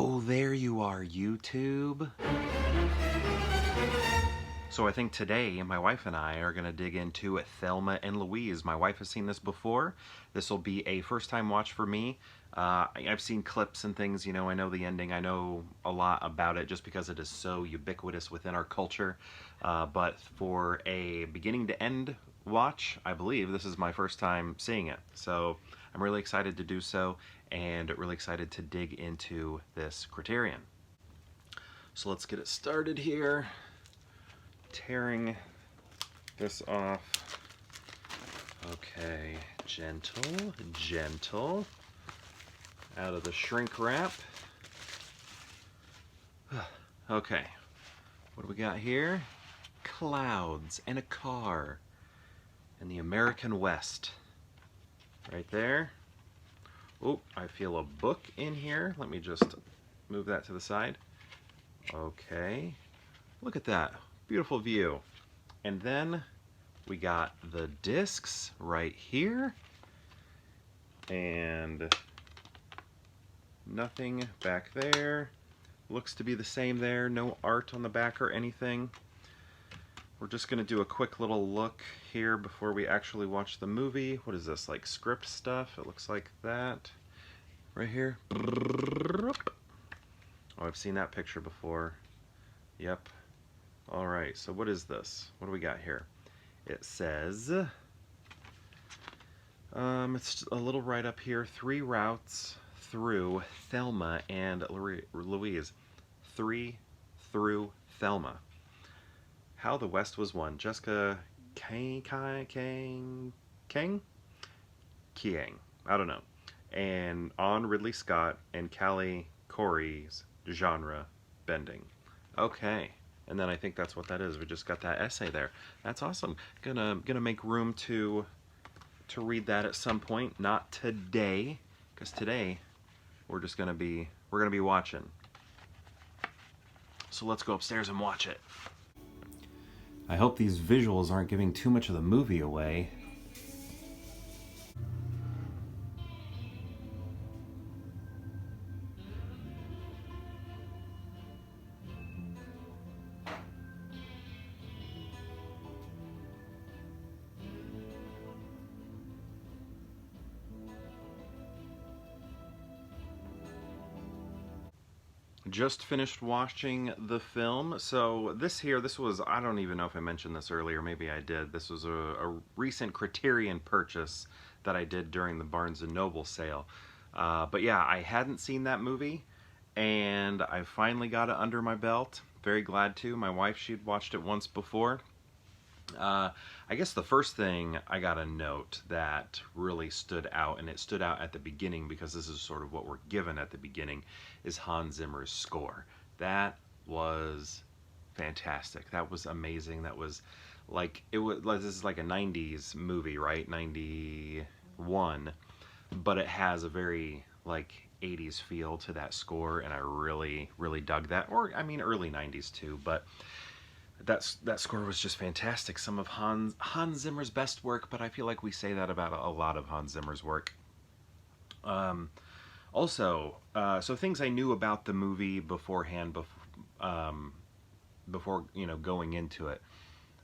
Oh, there you are, YouTube. So I think today my wife and I are going to dig into Thelma and Louise. My wife has seen this before. This will be a first time watch for me. I've seen clips and things, you know, I know the ending. I know a lot about it just because it is so ubiquitous within our culture. But for a beginning to end watch, I believe this is my first time seeing it. So I'm really excited to do so and really excited to dig into this Criterion. So let's get it started here. Tearing this off. Okay, gentle, gentle. Out of the shrink wrap. Okay, what do we got here? Clouds and a car in the American West. Right there. Oh, I feel a book in here. Let me just move that to the side. Okay, look at that. Beautiful view. And then we got the discs right here. And nothing back there. Looks to be the same there. No art on the back or anything. We're just going to do a quick little look here before we actually watch the movie. What is this, like script stuff? It looks like that. Right here. Oh, I've seen that picture before. Yep. Alright, so what is this? What do we got here? It says, it's a little right up here, 3 routes through Thelma and Louise. 3 through Thelma. How the West Was Won. Jessica Kiang? I don't know. And on Ridley Scott and Callie Corey's genre bending. Okay. And then I think that's what that is. We just got that essay there. That's awesome. Gonna make room to read that at some point. Not today, because today we're gonna be watching. So let's go upstairs and watch it. I hope these visuals aren't giving too much of the movie away. Just finished watching the film. So this was, I don't even know if I mentioned this earlier, maybe I did. This was a recent Criterion purchase that I did during the Barnes & Noble sale. But yeah, I hadn't seen that movie, and I finally got it under my belt. Very glad to. My wife, she'd watched it once before. I guess the first thing I got a note that really stood out, and it stood out at the beginning because this is sort of what we're given at the beginning, is Hans Zimmer's score. That was fantastic. That was amazing. That was like, this is like a 90s movie, right? 91. But it has a very like 80s feel to that score, and I really, really dug that. Or, I mean, early 90s too, but that score was just fantastic. Some of Hans Zimmer's best work, but I feel like we say that about a lot of Hans Zimmer's work. Also, so things I knew about the movie beforehand, before you know, going into it.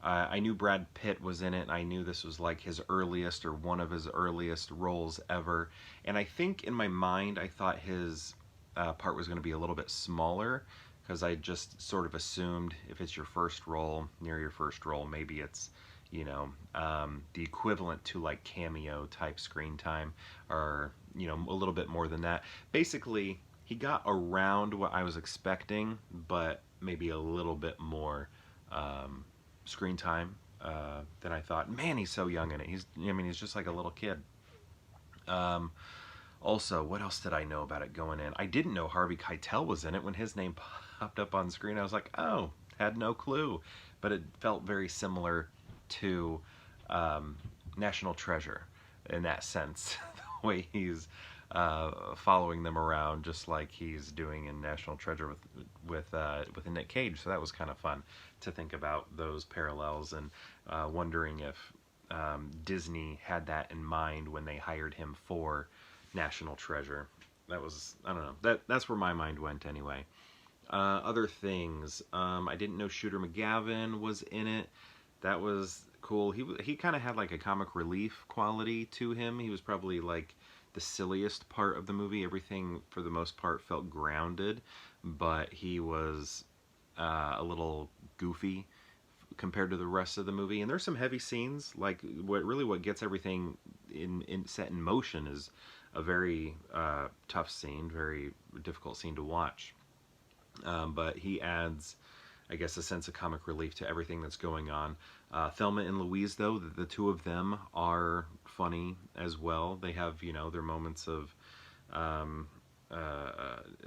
I knew Brad Pitt was in it. I knew this was like his earliest or one of his earliest roles ever. And I think in my mind, I thought his part was going to be a little bit smaller, because I just sort of assumed if it's your first role, near your first role, maybe it's, you know, the equivalent to like cameo type screen time, or, you know, a little bit more than that. Basically, he got around what I was expecting, but maybe a little bit more screen time than I thought. Man, he's so young in it. He's just like a little kid. Also, what else did I know about it going in? I didn't know Harvey Keitel was in it. When his name popped up on screen, I was like, oh, had no clue. But it felt very similar to National Treasure in that sense. The way he's following them around, just like he's doing in National Treasure with Nick Cage. So that was kind of fun to think about those parallels, and wondering if Disney had that in mind when they hired him for National Treasure. that was, I don't know, that's where my mind went anyway. Other things, I didn't know Shooter McGavin was in it. That was cool. He kind of had like a comic relief quality to him. He was probably like the silliest part of the movie. Everything for the most part felt grounded, but he was a little goofy compared to the rest of the movie. And there's some heavy scenes. Like what gets everything in set in motion is a very tough scene, very difficult scene to watch. But he adds, I guess, a sense of comic relief to everything that's going on. Thelma and Louise, though, the two of them are funny as well. They have, their moments of um,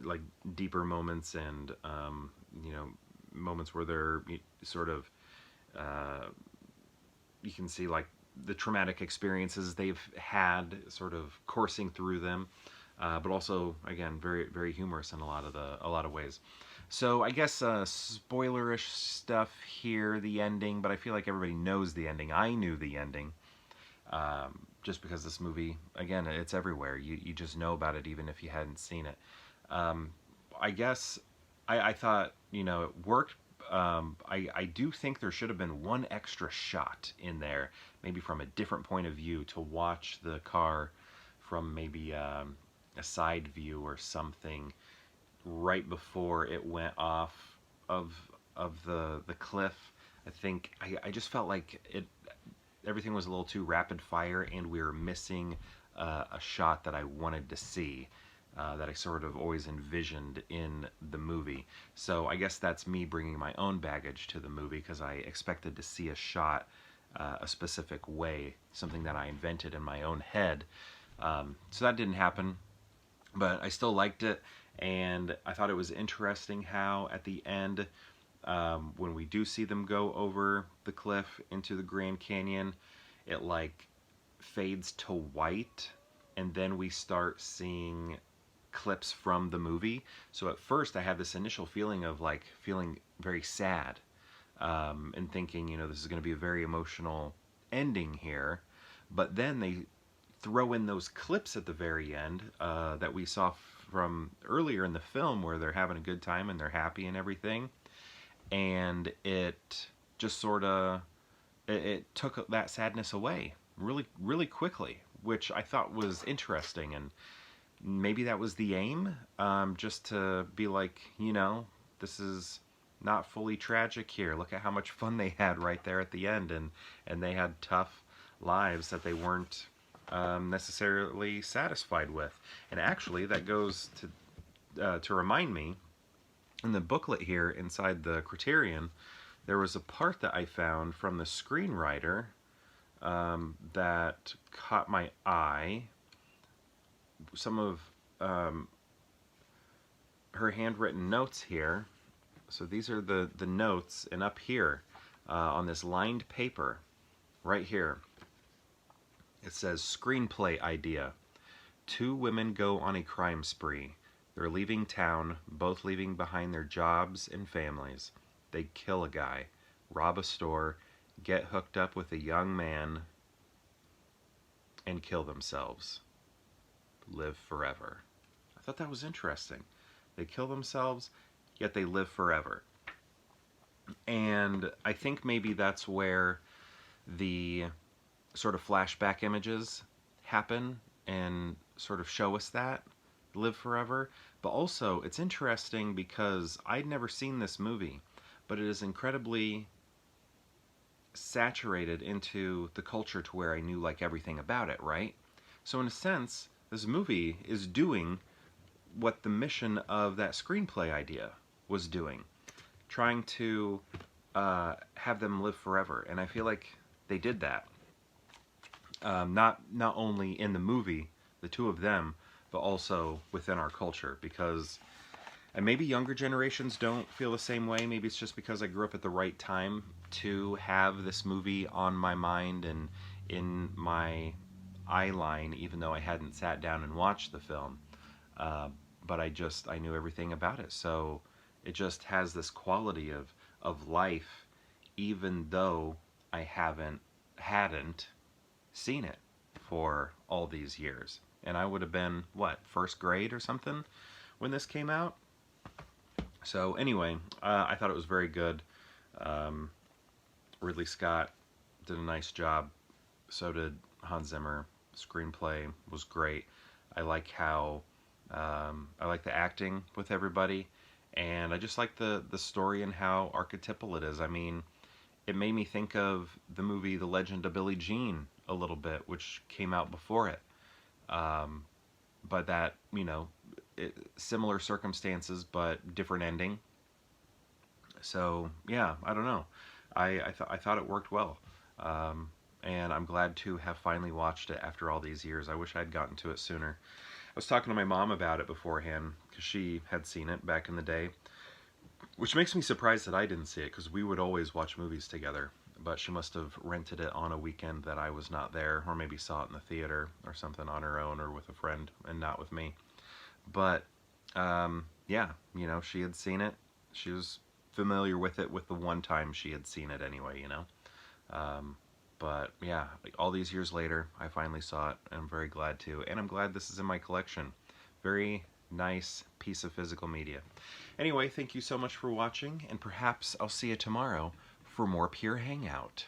like deeper moments and, moments where they're sort of, uh, you can see like the traumatic experiences they've had sort of coursing through them. But also, again, very very humorous in a lot of ways. So I guess spoilerish stuff here, the ending, but I feel like everybody knows the ending. I knew the ending, just because this movie, again, it's everywhere. You just know about it even if you hadn't seen it. Um, I guess I thought, it worked. I do think there should have been one extra shot in there, maybe from a different point of view, to watch the car from maybe a side view or something right before it went off of the cliff. I think I just felt like everything was a little too rapid fire, and we were missing a shot that I wanted to see. That I sort of always envisioned in the movie. So I guess that's me bringing my own baggage to the movie, because I expected to see a shot a specific way, something that I invented in my own head. So that didn't happen, but I still liked it, and I thought it was interesting how at the end, when we do see them go over the cliff into the Grand Canyon, it like fades to white, and then we start seeing clips from the movie. So at first I had this initial feeling of like feeling very sad, and thinking, this is going to be a very emotional ending here. But then they throw in those clips at the very end that we saw from earlier in the film, where they're having a good time and they're happy and everything. And it just sort of, it took that sadness away really, really quickly, which I thought was interesting. And maybe that was the aim, just to be like, this is not fully tragic here. Look at how much fun they had right there at the end, and they had tough lives that they weren't necessarily satisfied with. And actually, that goes to remind me, in the booklet here inside the Criterion, there was a part that I found from the screenwriter that caught my eye. Some of her handwritten notes here. So these are the notes, and up here on this lined paper, right here, it says, screenplay idea. Two women go on a crime spree. They're leaving town, both leaving behind their jobs and families. They kill a guy, rob a store, get hooked up with a young man, and kill themselves. Live forever. I thought that was interesting. They kill themselves, yet they live forever. And I think maybe that's where the sort of flashback images happen and sort of show us that, live forever. But also, it's interesting because I'd never seen this movie, but it is incredibly saturated into the culture to where I knew like everything about it, right? So in a sense, this movie is doing what the mission of that screenplay idea was doing, trying to have them live forever. And I feel like they did that. Not only in the movie, the two of them, but also within our culture. Because, and maybe younger generations don't feel the same way. Maybe it's just because I grew up at the right time to have this movie on my mind and in my eye line, even though I hadn't sat down and watched the film. But I knew everything about it. So it just has this quality of life, even though I hadn't seen it for all these years. and I would have been, what, first grade or something when this came out. So anyway, I thought it was very good. Um, Ridley Scott did a nice job. So did Hans Zimmer. Screenplay was great. I like how I like the acting with everybody, and I just like the story and how archetypal it is. I mean, it made me think of the movie The Legend of Billie Jean a little bit, which came out before it. Um, but that, similar circumstances but different ending. So yeah, I don't know. I thought it worked well, um, and I'm glad to have finally watched it after all these years. I wish I'd gotten to it sooner. I was talking to my mom about it beforehand because she had seen it back in the day, which makes me surprised that I didn't see it because we would always watch movies together. But she must have rented it on a weekend that I was not there, or maybe saw it in the theater or something on her own or with a friend and not with me. But yeah, she had seen it. She was familiar with it with the one time she had seen it anyway. Um, but yeah, like all these years later, I finally saw it, and I'm very glad to. And I'm glad this is in my collection. Very nice piece of physical media. Anyway, thank you so much for watching, and perhaps I'll see you tomorrow for more Pure Hangout.